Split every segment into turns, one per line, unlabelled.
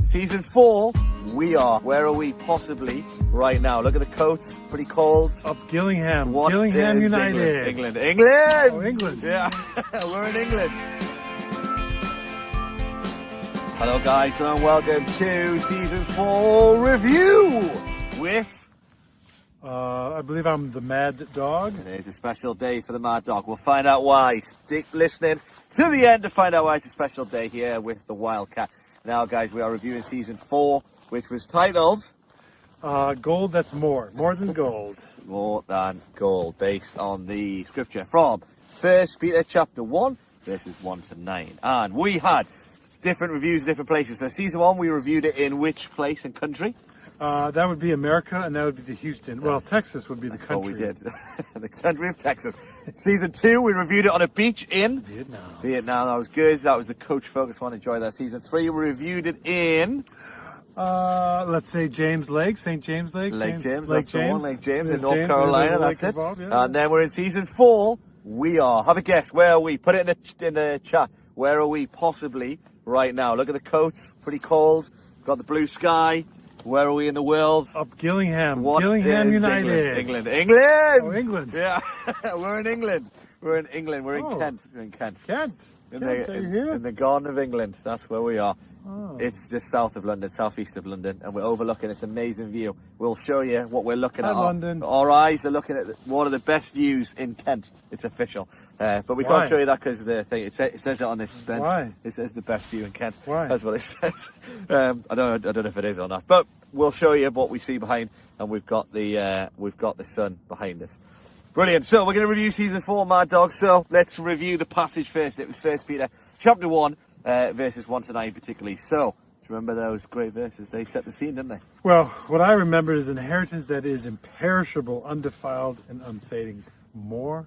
Season 4, we are. Where are we possibly right now? Look at the coats, pretty cold.
Up Gillingham.
What
Gillingham
is
United.
England. England!
Oh, England.
Yeah, we're in England. Hello guys and welcome to Season 4 review with...
I believe I'm the Mad Dog.
It is a special day for the Mad Dog. We'll find out why. Stick listening to the end to find out why it's a special day here with the Wildcat. Now, guys, we are reviewing Season 4, which was titled...
Gold that's more than gold.
More than gold, based on the scripture from 1 Peter chapter 1, verses 1 to 9. And we had different reviews in different places. So Season 1, we reviewed it in which place and country?
That would be America, and that would be the Houston. Well, Texas would be the country.
That's what we did. The country of Texas. Season 2, we reviewed it on a beach in...
Vietnam.
That was good. That was the coach focus one. Enjoy that. Season 3, we reviewed it in...
let's say James Lake, St. James Lake.
Lake James,
Lake
that's
James.
the one. Lake James in
There's
North Carolina, that's it.
Involved, yeah.
And then we're in Season 4, we are. Have a guess. Where are we? Put it in the chat. Where are we possibly right now? Look at the coats. Pretty cold. Got the blue sky. Where are we in the world?
Up Gillingham.
What
Gillingham
is
United.
England.
Oh, England.
Yeah, we're in England. We're in England. We're in Kent. We're in Kent.
Kent.
In
the
the Garden of England. That's where we are.
Oh.
It's just south of London, southeast of London, and we're overlooking this amazing view. We'll show you what we're looking at.
London.
Our eyes are looking at one of the best views in Kent. It's official. But we can't show you that because the thing, it says it on this bench.
Why?
It says the best view in Kent.
Why?
That's what it says. I don't know if it is or not, but we'll show you what we see behind, and we've got the sun behind us. Brilliant. So we're going to review Season 4, Mad Dog. So let's review the passage first. It was 1 Peter chapter 1, verses 1 to 9 particularly. So, do you remember those great verses? They set the scene, didn't they?
Well, what I remember is an inheritance that is imperishable, undefiled, and unfading, more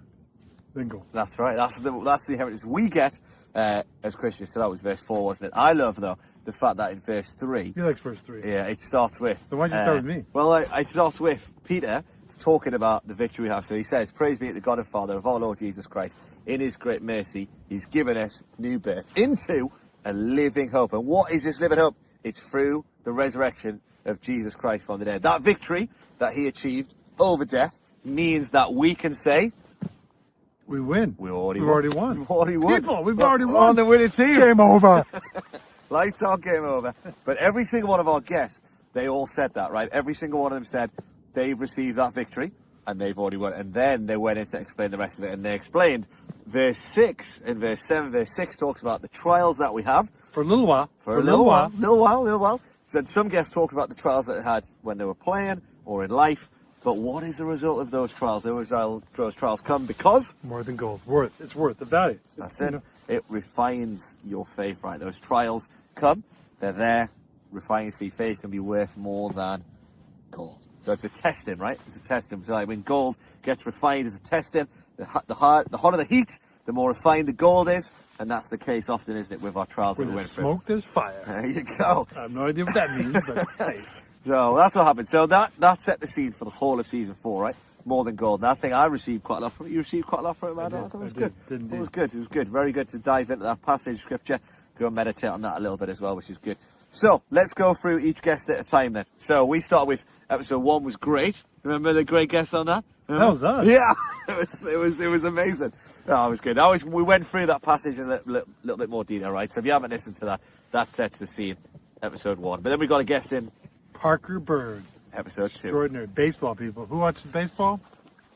than gold.
That's right. That's the inheritance we get as Christians. So that was verse 4, wasn't it? I love, though, the fact that in verse 3...
You like verse 3.
Yeah, it starts with...
Then why'd you start with me?
Well, it starts with Peter talking about the victory we have. So he says, "Praise be to the God and Father of our Lord Jesus Christ. In his great mercy, he's given us new birth into a living hope." And what is this living hope? It's through the resurrection of Jesus Christ from the dead. That victory that he achieved over death means that we can say...
We win.
We've already won.
We've already won.
People,
we've already won.
On the winning team.
Game over.
Lights on, game over. But every single one of our guests, they all said that, right? Every single one of them said they've received that victory and they've already won. And then they went in to explain the rest of it. And they explained verse 6 and verse 7. Verse 6 talks about the trials that we have.
For a little while.
For a little while. So then some guests talked about the trials that they had when they were playing or in life. But what is the result of those trials? Those trials come because...
More than gold. It's worth the value.
That's it. It refines your faith, right? Those trials come. They're there. Refining your faith can be worth more than gold. So it's a testing, right? It's a testing. So like when gold gets refined, it's a testing. The hotter the heat, the more refined the gold is. And that's the case often, isn't it, with our trials that we went through.
Smoke, there's fire.
There you go.
I have no idea what that means, but hey.
So that's what happened. So that set the scene for the whole of Season 4, right? More than gold. And I think I received quite a lot from it. You received quite a lot from it, man. It was good. It was good. It was good. Very good to dive into that passage scripture. Go and meditate on that a little bit as well, which is good. So let's go through each guest at a time then. So we start with episode 1 was great. Remember the great guest on that? Remember?
That was us.
Yeah, it was amazing. Oh, it was good. We went through that passage in a little bit more detail, right? So if you haven't listened to that sets the scene, episode 1. But then we got a guest in
Parker Bird.
Episode 2.
Extraordinary. Baseball people. Who watches baseball?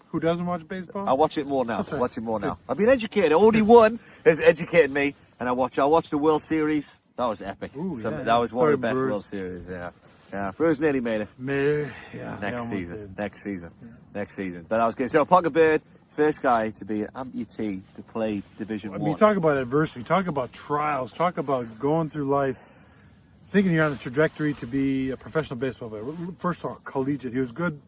Who doesn't watch baseball?
I watch it more now.
Right.
I watch it more now. I've been educated. Only one has educated me, and I watch the World Series. That was epic.
Ooh,
that was one of the best
Brewers.
World Series. Yeah. Brewers nearly made it.
Next
season. But that was good. So Parker Bird, first guy to be an amputee to play Division 1.
You talk about adversity, talk about trials, talk about going through life, thinking you're on the trajectory to be a professional baseball player. First of all, collegiate. He was good,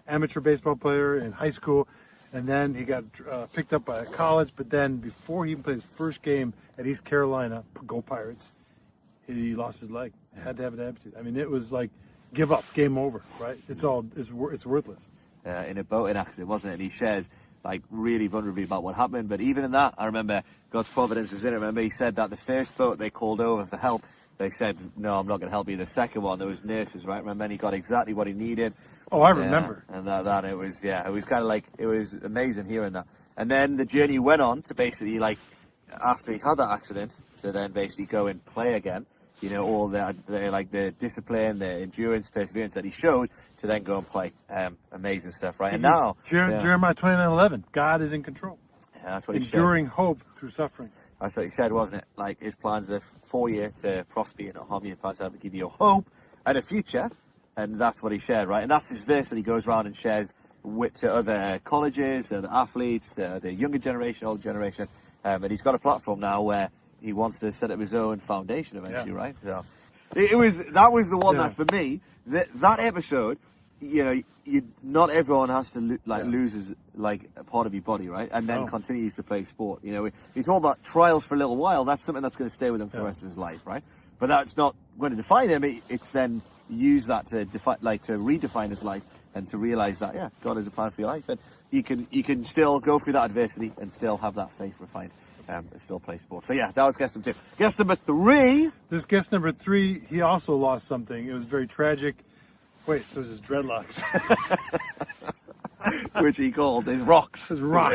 amateur baseball player in high school, and then he got picked up by a college. But then before he even played his first game at East Carolina, go Pirates, he lost his leg. Had to have it amputated. I mean, it was like give up, game over, right? It's worthless.
In a boating accident, wasn't it? And he shares really vulnerably about what happened. But even in that, I remember God's providence was in it. Remember, he said that the first boat they called over for help, they said, no, I'm not going to help you. The second one, there was nurses, right? Remember, and he got exactly what he needed.
Oh, I remember.
And that it was kind of like, it was amazing hearing that. And then the journey went on to basically, like, after he had that accident, to then basically go and play again. You know, all the discipline, the endurance, perseverance that he showed to then go and play. Amazing stuff, right? And now,
Jeremiah 29:11, God is in control.
Yeah, that's what he said.
Enduring hope through suffering.
That's what he said, wasn't it? Like, his plans are for you to prosper you, not harm you. His plans are to give you hope and a future. And that's what he shared, right? And that's his verse that he goes around and shares to other colleges, other athletes, the younger generation, older generation. And he's got a platform now where he wants to set up his own foundation eventually, right? So that was the one that for me, that episode, you know, not everyone has to loses like a part of your body, right? And then continues to play sport. You know, he's all about trials for a little while. That's something that's going to stay with him for the rest of his life, right? But that's not going to define him. It's then use that to redefine his life and to realize that God has a plan for your life, and you can still go through that adversity and still have that faith refined. And still play sports. So that was guest number 2. Guest number 3.
This guest number 3, he also lost something. It was very tragic. Wait, it was his dreadlocks.
Which he called his rocks.
His rocks.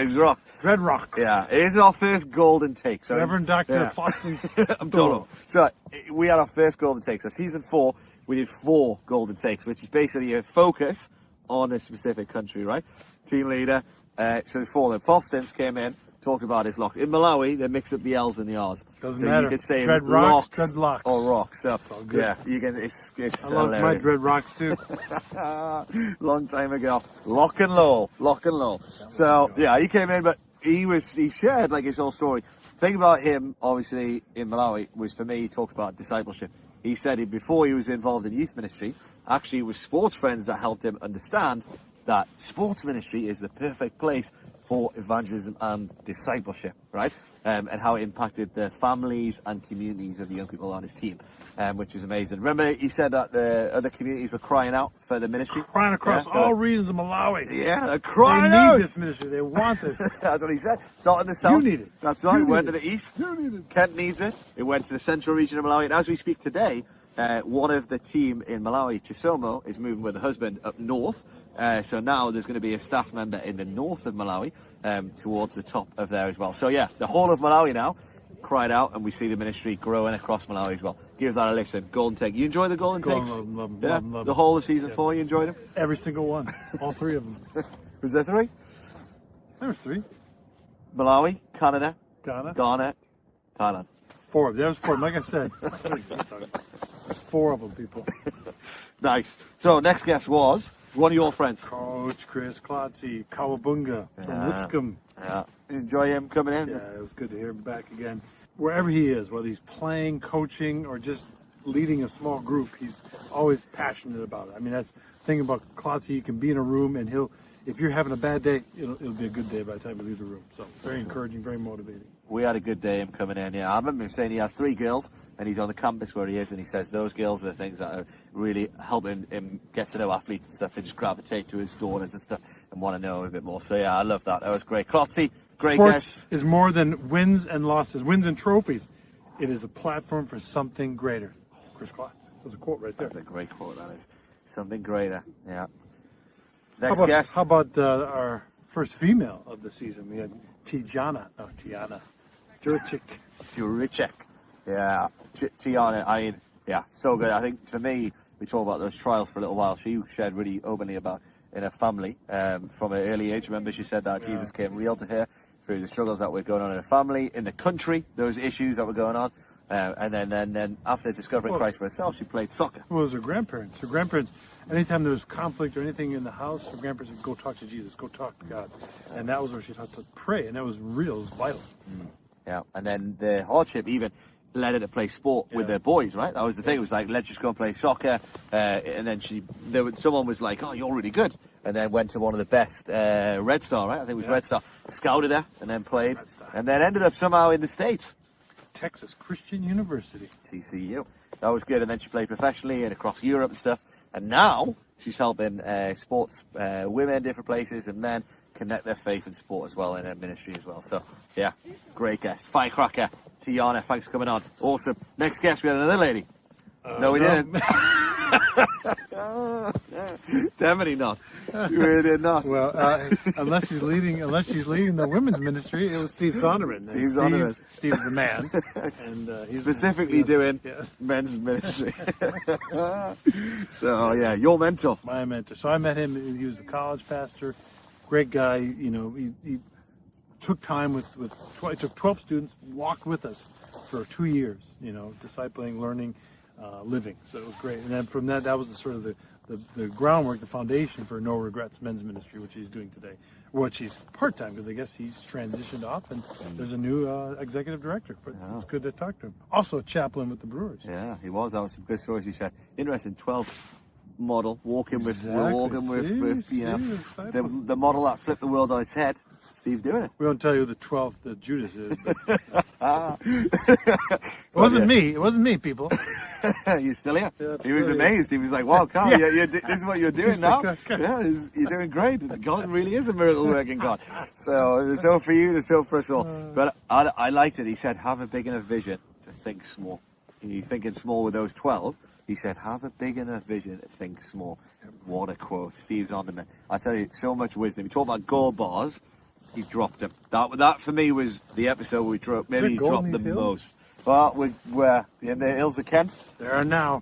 Dread rocks.
Yeah, it is our first golden take. So
Reverend Dr. Foston's
I'm total. So we had our first golden take. So season 4, we did 4 golden takes, which is basically a focus on a specific country, right? Team leader. So 4 of them. Fostons came in. Talked about his locks. In Malawi, they mix up the L's and the R's.
Doesn't matter.
You could say
dreadlocks,
locks or rocks. So
good.
You can. It's
I love my dread rocks too.
Long time ago, lock and low. So he came in, but he shared like his whole story. The thing about him, obviously in Malawi, was for me, he talked about discipleship. He said before he was involved in youth ministry, actually it was sports friends that helped him understand that sports ministry is the perfect place for evangelism and discipleship, right? And how it impacted the families and communities of the young people on his team, which is amazing. Remember, he said that the other communities were crying out for the ministry?
Crying across all regions of Malawi.
Yeah, they're crying
out.
They
need this ministry. They want this.
That's what he said. Started in the south.
You need it.
That's right.
You
It went to
need
the east.
You need it.
Kent needs it. It went to the central region of Malawi. And as we speak today, one of the team in Malawi, Chisomo, is moving with her husband up north. So now there's going to be a staff member in the north of Malawi towards the top of there as well. So the whole of Malawi now cried out, and we see the ministry growing across Malawi as well. Give that a listen. Golden Take. You enjoy the Golden Takes?
Love them.
The whole of season 4, you enjoyed them?
Every single one. All 3 of them.
Was there 3?
There was 3.
Malawi, Canada,
Ghana,
Thailand.
4 of them. There was 4. Like I said, 4 of them, people.
Nice. So next guest was one of your friends,
Coach Chris Klotzy, Kawabunga from Lipscomb.
Yeah. Enjoy him coming in?
Yeah, it was good to hear him back again. Wherever he is, whether he's playing, coaching, or just leading a small group, he's always passionate about it. I mean, that's the thing about Klotzy. You can be in a room and if you're having a bad day, it'll be a good day by the time you leave the room. So very encouraging, very motivating.
We had a good day him coming in. Yeah, I remember him saying he has 3 girls, and he's on the campus where he is, and he says those girls are the things that are really helping him get to know athletes and stuff. They just gravitate to his daughters and stuff and want to know a bit more. So I love that. That was great. Klotzy, great
Sports
guest.
is more than wins and losses, wins and trophies. It is a platform for something greater. Chris Klotz. There's a quote right there.
That's a great quote, that is. Something greater. Yeah. Next guest.
How about our first female of the season? We had Tiana
Juricek. Yeah. Tiana, so good. I think for me, we talked about those trials for a little while. She shared really openly about in her family from an early age. Remember, she said that Jesus came real to her through the struggles that were going on in her family, in the country, those issues that were going on. And then after discovering Christ for herself, she played soccer.
Well, it was her grandparents. Her grandparents, anytime there was conflict or anything in the house, her grandparents would go talk to Jesus, go talk to God. And that was where she taught to pray, and that was real, it was vital.
Yeah, and then the hardship even led her to play sport with their boys, right? That was the thing. It was like, let's just go and play soccer. And then someone was like, oh, you're really good. And then went to one of the best, Red Star, right? I think it was Red Star. Scouted her and then played. And then ended up somehow in the States.
Texas Christian University.
TCU. That was good. And then she played professionally and across Europe and stuff. And now she's helping sports women in different places and men connect their faith and sport as well in her ministry as well. So, great guest. Firecracker. Tiana, thanks for coming on. Awesome. Next guest, we had another lady. No, we didn't. Definitely not. We did not.
Well, unless she's leading the women's ministry, it was Steve Zonderman. Steve's the man, and he's
specifically doing men's ministry. So yeah, your mentor.
My mentor. So I met him. He was a college pastor, great guy. You know, he took time with he took 12 students, walked with us for 2 years. You know, discipling, learning, living. So it was great. And then from that was the groundwork, the foundation for No Regrets Men's Ministry, which he's doing today. Which he's part-time, because I guess he's transitioned off, and there's a new executive director. But it's good to talk to him. Also a chaplain with the Brewers.
Yeah, he was. That was some good stories he shared. Interesting, 12 model, walking with you know, the model that flipped the world on its head. Steve's doing it.
We won't tell you the 12th that Judas is. But it wasn't me. It wasn't me, people.
You still here?
Yeah,
he was amazed. He was like, wow, Carl, this is what you're doing now? Yeah, you're doing great. God really is a miracle working God. So there's hope for you, there's hope for us all. But I liked it. He said, have a big enough vision to think small. You're thinking small with those 12. He said, have a big enough vision to think small. What a quote. Steve's on the man. I tell you, so much wisdom. He talked about gold bars. He dropped them. That for me was the episode where we dropped. Maybe he dropped them most. Well, we're in the hills of Kent.
There are now.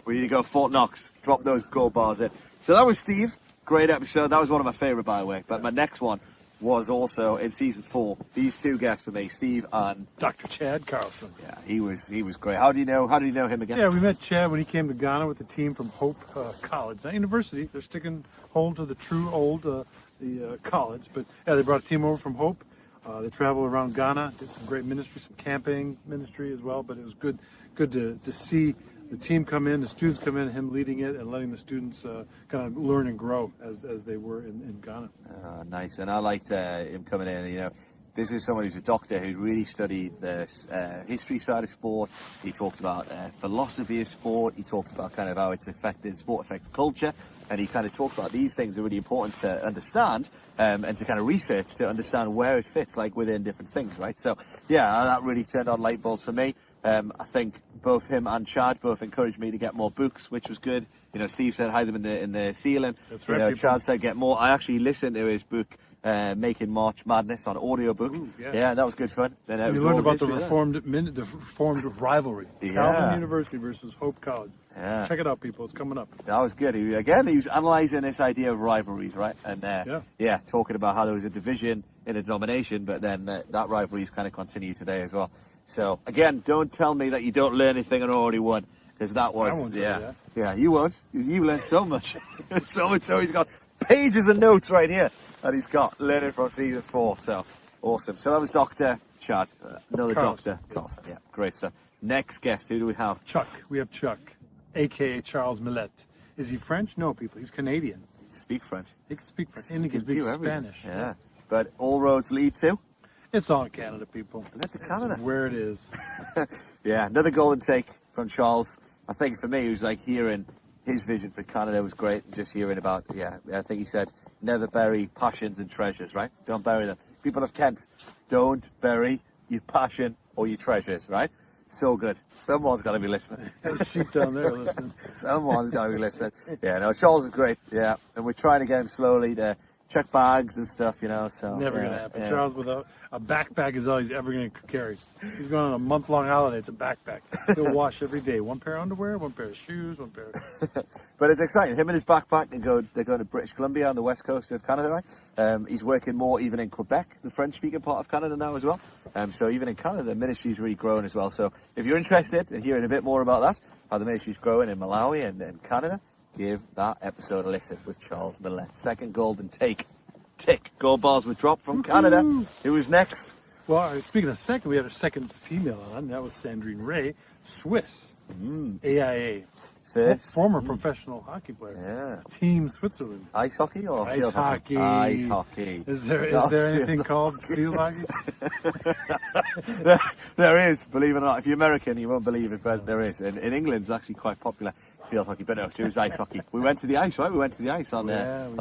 We need to go Fort Knox. Drop those gold bars in. So that was Steve. Great episode. That was one of my favourite, by the way. But my next one was also in season 4. These two guests for me, Steve and
Dr. Chad Carlson.
Yeah, he was great. How do you know him again?
Yeah, we met Chad when he came to Ghana with the team from Hope College, not university. They're sticking hold to the true old the college, but yeah, they brought a team over from Hope. They traveled around Ghana, did some great ministry, some camping ministry as well. But it was good to see the team come in, the students come in, him leading it, and letting the students kind of learn and grow as they were in Ghana.
Nice, and I liked him coming in. You know, this is someone who's a doctor who really studied the history side of sport. He talked about philosophy of sport. He talked about kind of how it's affected sport, affects culture, and he kind of talked about these things are really important to understand and to kind of research to understand where it fits, like within different things, right? So yeah, that really turned on light bulbs for me. I think both him and Chad both encouraged me to get more books, which was good. You know, Steve said hide them in the ceiling.
That's right.
You know, Chad said get more. I actually listened to his book, Making March Madness, on audiobook. Yeah, that was good fun. Then
we learned about the reformed rivalry. Calvin University versus Hope College.
Yeah.
Check it out, people. It's coming up.
That was good. He was analysing this idea of rivalries, right? And talking about how there was a division in a denomination, but then that rivalry's kind of continued today as well. So again, don't tell me that you don't learn anything and already won, because that was
I won't tell you that.
Yeah, you won't. You learned so much, so much. So he's got pages of notes right here that he's got learning from season 4. So awesome. So that was Dr. Chad, another
Carlson.
doctor. Carlson. Yeah, great stuff. Next guest, who do we have?
Chuck. We have Chuck, a.k.a. Charles Millet. Is he French? No, people. He's Canadian.
He can speak French.
He can speak French. And he can speak Spanish.
Yeah. But all roads lead to?
It's all Canada, people.
Led to Canada.
It's where it is.
Yeah, another golden take from Charles. I think for me, it was like hearing his vision for Canada was great. Just hearing about, I think he said, never bury passions and treasures, right? Don't bury them. People of Kent, don't bury your passion or your treasures, right? So good. Someone's got to be listening.
There's sheep down there listening.
Someone's got to be listening. Yeah, no, Charles is great. Yeah, and we're trying to get him slowly to check bags and stuff, you know. So
never gonna happen. Yeah. Charles without a backpack is all he's ever gonna carry. He's going on a month-long holiday. It's a backpack. He'll wash every day. One pair of underwear, one pair of shoes, one pair of...
But it's exciting. Him and his backpack, they're going to British Columbia on the west coast of Canada, right? He's working more even in Quebec, the French-speaking part of Canada now as well. So even in Canada, the ministry's really growing as well. So if you're interested in hearing a bit more about that, how the ministry's growing in Malawi and Canada, give that episode a listen with Charles Millet. Second golden take. Tick. Gold bars were dropped from Canada. Who was next?
Well, speaking of second, we had a second female on. That was Sandrine Ray, Swiss, AIA. Former professional hockey player. Yeah. Team Switzerland.
Ice hockey or
field hockey?
Ice hockey.
Is there anything called field hockey?
there is, believe it or not. If you're American, you won't believe it, but there is. In England, it's actually quite popular, field hockey. But no, it was ice hockey. We went to the ice, right? We went to the ice on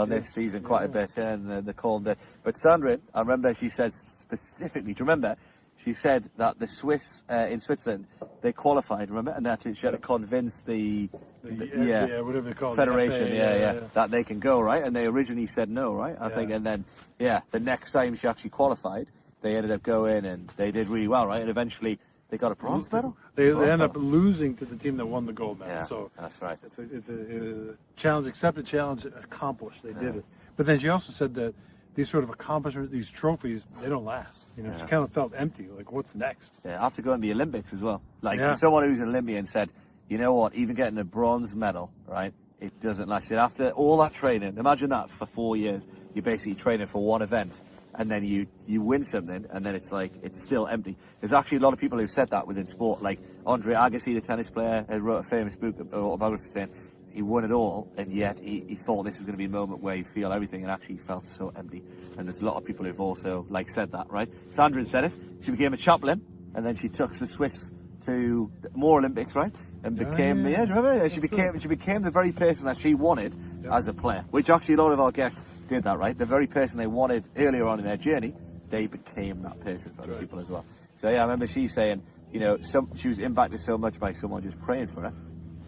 this season quite a bit, and they called it. But Sandrine, I remember she said specifically, do you remember? she said that the Swiss in Switzerland, they qualified, remember, and that she had to convince the
whatever they call it,
federation,
the FA,
that they can go, right? And they originally said no, right? I think, and then the next time she actually qualified, they ended up going and they did really well, right? And eventually they got a bronze medal.
They end up losing to the team that won the gold medal.
Yeah,
so
that's right.
It's a challenge, accepted challenge, accomplished. They did it. But then she also said that these sort of accomplishments, these trophies, they don't last. She kind of felt empty. Like, what's next?
Yeah, after going to the Olympics as well. Like someone who's an Olympian said, you know what? Even getting a bronze medal, right? It doesn't last. She said, after all that training, imagine that for 4 years, you're basically training for one event. And then you win something, and then it's like, it's still empty. There's actually a lot of people who've said that within sport. Like Andre Agassi, the tennis player, wrote a famous book, autobiography, saying he won it all, and yet he thought this was going to be a moment where you feel everything, and actually he felt so empty. And there's a lot of people who've also said that, right? Sandrine said it. She became a chaplain, and then she took the Swiss to more Olympics, right? And became, do you remember? She became the very person that she wanted as a player, which actually a lot of our guests did that, right? The very person they wanted earlier on in their journey, they became that person for other people as well. So I remember she saying, she was impacted so much by someone just praying for her.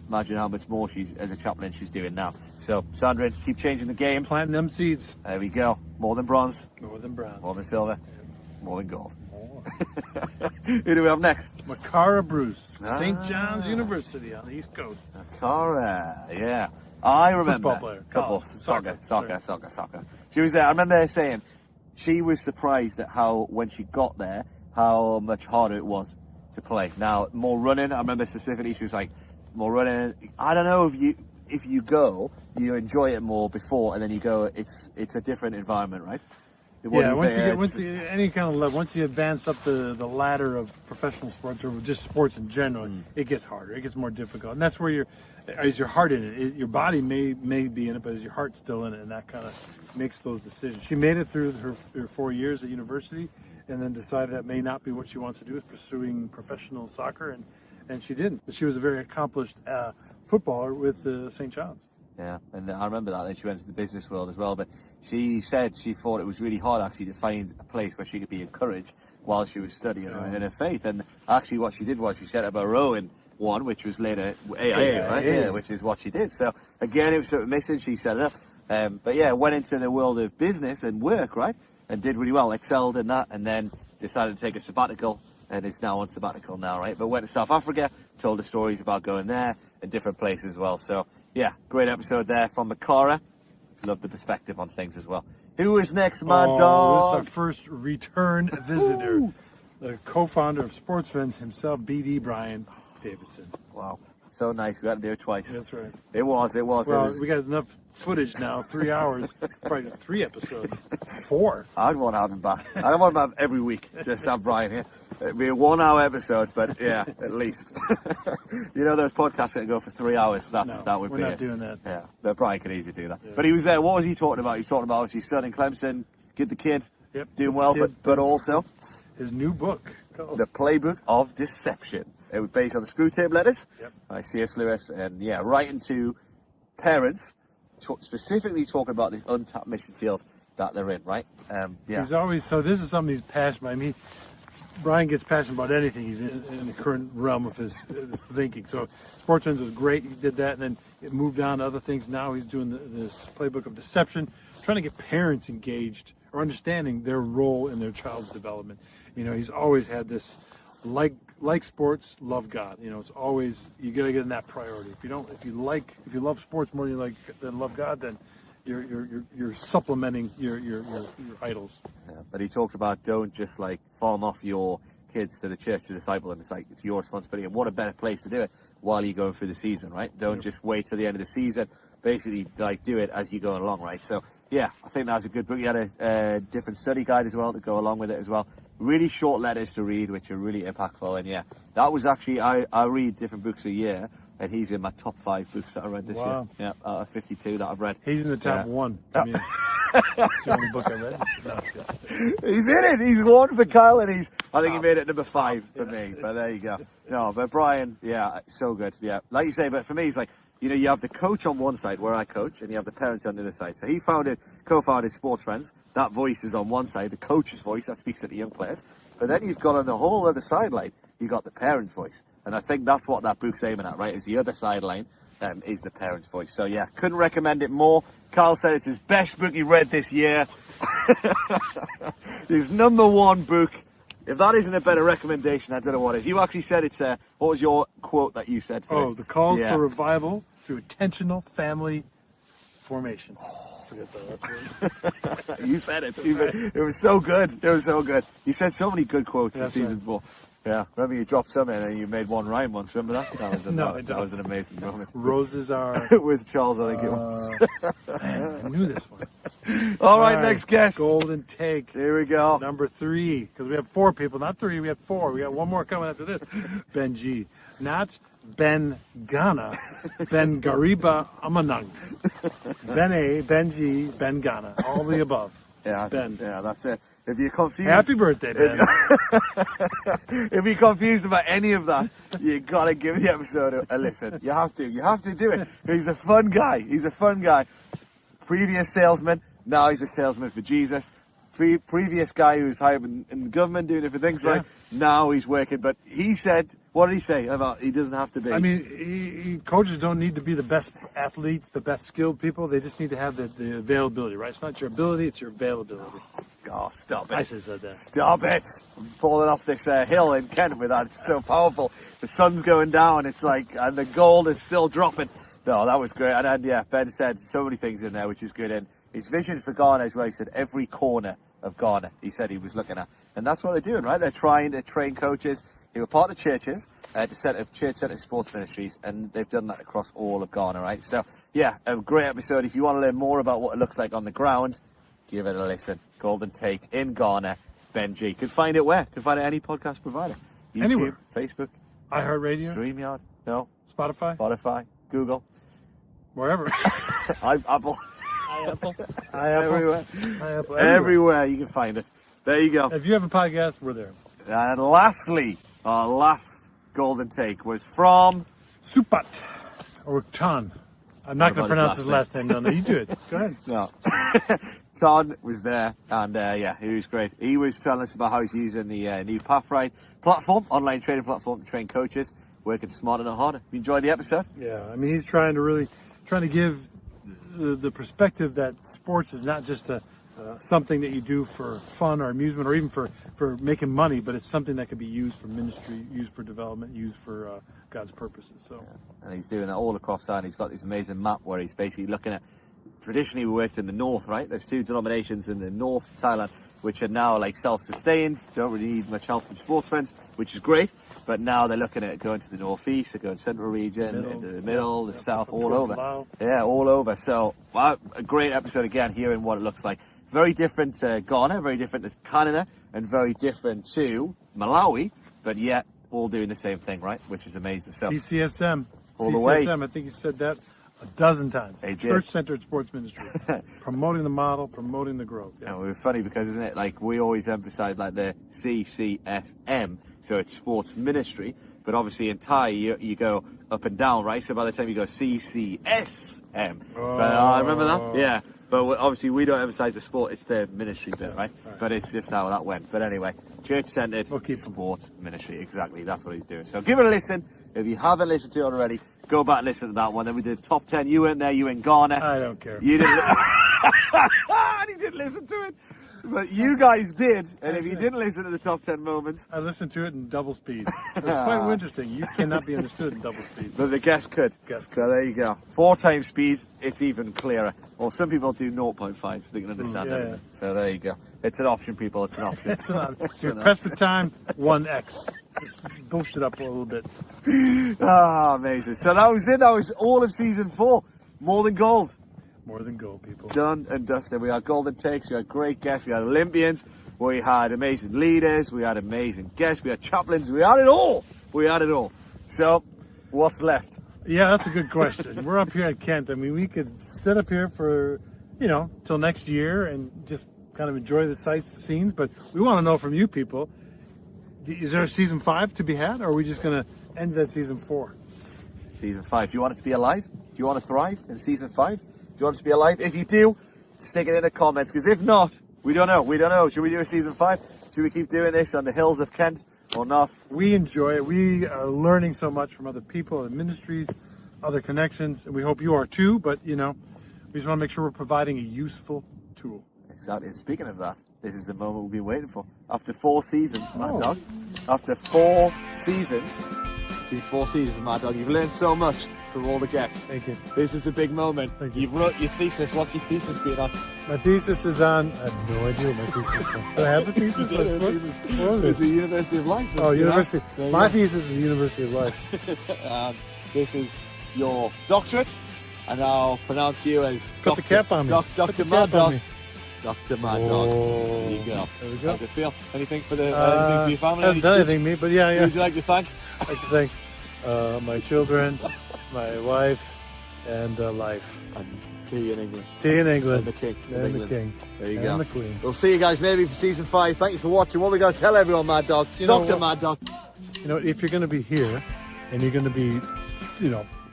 Imagine how much more as a chaplain she's doing now. So Sandrine, keep changing the game.
Planting them seeds.
There we go. More than bronze.
More than bronze.
More than silver. More than gold. Who do we have next?
Makara Bruce, St. John's University on the East Coast.
Makara, yeah. I remember.
Football player.
Soccer. She was there. I remember her saying she was surprised at how, when she got there, how much harder it was to play. Now, more running. I remember specifically she was like, more running. I don't know if you go, you enjoy it more before, and then you go, it's a different environment, right?
Once you any kind of level, once you advance up the ladder of professional sports or just sports in general, it gets harder. It gets more difficult, and that's where is your heart in it? Your body may be in it, but is your heart still in it? And that kind of makes those decisions. She made it through her 4 years at university, and then decided that may not be what she wants to do, is pursuing professional soccer, and she didn't. But she was a very accomplished footballer with St. John's.
Yeah, and I remember that. And she went to the business world as well. But she said she thought it was really hard actually to find a place where she could be encouraged while she was studying in her faith. And actually, what she did was she set up her own one, which was later AIA, right? Yeah, which is what she did. So again, it was sort of missing. She set it up. But yeah, went into the world of business and work, right? And did really well, excelled in that, and then decided to take a sabbatical. And is now on sabbatical now, right? But went to South Africa, told the stories about going there and different places as well. So, yeah, great episode there from Makara. Love the perspective on things as well. Who is next, my dog?
This is our first return visitor. The co-founder of Sports Friends himself, BD Brian Davidson.
Wow. So nice. We got to do it twice.
That's right.
It was.
Well, we got enough footage now, 3 hours, probably 3 episodes, 4.
I'd want to have him back. I don't want him every week, just have Brian here. It'd be a 1 hour episode, but yeah, at least. Those podcasts that go for 3 hours, that would be it.
We're not doing that.
Yeah, but Brian could easily do that. Yeah. But he was there. What was he talking about? He's talking about obviously son in Clemson, the kid, doing well, but also
his new book called
The Playbook of Deception. It was based on the Screw Tape Letters by C.S. Lewis, and writing to parents, specifically talking about this untapped mission field that they're in, right?
He's always, so this is something he's passionate about. Brian gets passionate about anything. He's in the current realm of his thinking. So Sports Friends was great. He did that, and then it moved on to other things. Now he's doing this Playbook of Deception, trying to get parents engaged or understanding their role in their child's development. He's always had this, like sports, love God. It's always, you got to get in that priority. If you love sports more than love God, then you're supplementing your idols.
Yeah, but he talked about don't just farm off your kids to the church to disciple them. It's your responsibility, and what a better place to do it while you're going through the season, right? Don't just wait till the end of the season. Basically, do it as you go along, right? So yeah, I think that's a good book. You had a different study guide as well to go along with it as well. Really short letters to read, which are really impactful. And that was actually, I read different books a year, and he's in my top 5 books that I read this year. Yeah, out of 52 that I've read.
He's in the top 1. It's the only book I read.
He's in it. He's 1 for Kyle, and I think he made it number 5 for me. But there you go. No, but Brian, so good. Yeah, like you say, but for me, it's like, you have the coach on one side where I coach, and you have the parents on the other side. So he co-founded Sports Friends. That voice is on one side, the coach's voice that speaks to the young players. But then you've got on the whole other sideline, you've got the parents' voice. And I think that's what that book's aiming at, right? Is the other sideline is the parents' voice. So yeah, couldn't recommend it more. Carl said it's his best book he read this year. His number one book. If that isn't a better recommendation, I don't know what is. You actually said it's what was your quote that you said first?
The calls for revival through intentional family formation. Forget that last word.
You said it. It was so good. It was so good. You said so many good quotes in season 4. Yeah, remember you dropped some in and you made one rhyme once. Remember that? That was an amazing moment.
Roses are
with Charles, I think it was.
Man, I knew this one.
All right, next guest.
Golden Take.
Here we go.
Number 3, because we have 4 people, not 3. We have 4. We got one more coming after this. Ben G. Not Ben Ghana. Ben Gariba Amanang. Ben A. Ben G. Ben Ghana. All the above.
Yeah,
Ben.
Yeah, that's it. If you're confused,
happy birthday, Ben.
If you're confused about any of that, you gotta give the episode a listen. You have to do it. He's a fun guy. Previous salesman, now he's a salesman for Jesus. Previous guy who was hired in the government doing different things, right? Now he's working. But he said, what did he say about he doesn't have to be?
I mean, coaches don't need to be the best athletes, the best skilled people. They just need to have the availability, right? It's not your ability, it's your availability.
Oh, stop it.
I said that.
Stop it. I'm falling off this hill in Kent with that. It's so powerful. The sun's going down. It's like, and the gold is still dropping. No, that was great. And yeah, Ben said so many things in there, which is good. And his vision for Ghana is where he said every corner of Ghana, he said he was looking at. And that's what they're doing, right? They're trying to train coaches. They were part of churches to set up church-centered sports ministries, and they've done that across all of Ghana, right? So, yeah, a great episode. If you want to learn more about what it looks like on the ground, give it a listen. Golden Take in Ghana, Ben G. You can find it where? You can find it any podcast provider. YouTube,
anywhere.
Facebook,
iHeartRadio,
StreamYard, no,
Spotify,
Google,
wherever.
Apple.
Everywhere.
Everywhere you can find it. There you go.
If you have a podcast, we're there.
And lastly, our last Golden Take was from
Supat or Tan. I'm not going to pronounce his last name. No, you do it. Go ahead.
No. Ton was there, and he was great. He was telling us about how he's using the new Pathright platform, online training platform, to train coaches, working smarter, not harder. You enjoyed the episode?
Yeah, I mean, he's trying to give the perspective that sports is not just something that you do for fun or amusement or even for making money, but it's something that can be used for ministry, used for development, used for God's purposes. So,
and he's doing that all across that. He's got this amazing map where he's basically looking at. Traditionally, we worked in the north, right? There's 2 denominations in the north of Thailand, which are now like self-sustained, don't really need much help from sports friends, which is great. But now they're looking at going to the northeast, they're going central region, into the middle, the south, all over. Yeah, all over. So, a great episode again, hearing what it looks like. Very different to Ghana, very different to Canada, and very different to Malawi, but yet all doing the same thing, right? Which is amazing. So,
CCSM.
All the way.
I think you said that a dozen times. Church-centered sports ministry. Promoting the model, promoting the growth. Yeah.
And it was funny because, isn't it, like we always emphasize like the CCSM, so it's sports ministry, but obviously in Thai you go up and down, right? So by the time you go CCSM, I remember that? Yeah. But obviously we don't emphasize the sport, it's the ministry bit, right? But it's just how that went. But anyway, church-centered sports ministry, exactly, that's what he's doing. So give it a listen. If you haven't listened to it already, go back and listen to that one. Then we did top 10. You weren't there, you in Ghana.
I don't care.
You didn't. And he didn't listen to it. But you guys did. And if you didn't listen to the top 10 moments,
I listened to it in double speed. It was quite interesting. You cannot be understood in double speed.
But the guest could. So there you go. 4 times speed, it's even clearer. Or some people do 0.5 so they can understand everything. So there you go. It's an option, people. It's an option.
You press the time, 1x. Just boost it up a little bit.
Amazing. So that was it. That was all of season 4. More than gold.
More than gold, people.
Done and dusted. We had golden takes. We had great guests. We had Olympians. We had amazing leaders. We had amazing guests. We had chaplains. We had it all. So, what's left?
Yeah, that's a good question. We're up here at Kent. I mean, we could sit up here for, till next year and just kind of enjoy the sights, the scenes. But we want to know from you people, is there a season 5 to be had? Or are we just going to end at season 4?
Season 5. Do you want it to be alive? Do you want to thrive in season 5? Do you want it to be alive? If you do, stick it in the comments. Because if not, we don't know. Should we do a season 5? Should we keep doing this on the hills of Kent or not?
We enjoy it. We are learning so much from other people and ministries, other connections, and we hope you are too. But we just want to make sure we're providing a useful tool.
Exactly. And speaking of that, this is the moment we've been waiting for. After 4 seasons, Mad Dog. After 4 seasons, it's been 4 seasons, Mad Dog. You've learned so much from all the guests.
Thank you.
This is the big moment.
Thank you.
You've wrote your thesis. What's your thesis been on?
My thesis is on. I have no idea what my thesis is on. Do I have a thesis? What was
It's
it?
the University of Life.
Oh, University. My
go.
thesis is the University of Life.
This is your doctorate, and I'll pronounce you as
Put the cap on me. Put
Dr.
the
Mad
cap on
Dog.
me.
Dr. Mad Dog. There you go.
There we go.
How does it feel? Anything for your family?
I haven't done anything, me, but yeah.
Who would you like to thank?
I'd like to thank my children, my wife, and life.
And tea in England.
Tea in England.
And the king. of
And the
England.
king.
There you
And
go.
the queen.
We'll see you guys maybe for season 5. Thank you for watching. What we got to tell everyone, Mad Dog?
You know
Dr.
what?
Mad Dog.
If you're going to be here and you're going to be,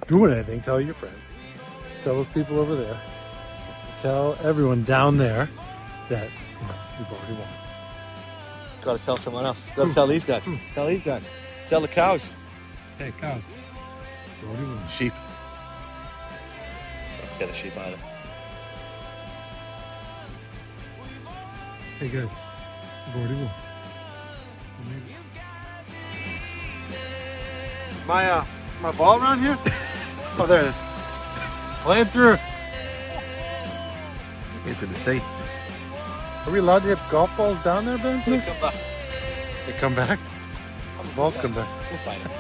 doing anything, tell your friends. Tell those people over there. Tell everyone down there that you've already won.
Got to tell someone else. Got to tell these guys. Tell these guys. Tell the cows.
Hey, cows. You've already won.
Sheep. Get a sheep either.
Hey, guys. You've already won. My ball around here? Oh, there it is. Playing through.
It's in the sea.
Are we allowed to hit golf balls down there, Ben?
Come back.
They come back? The balls come back.
We'll find it.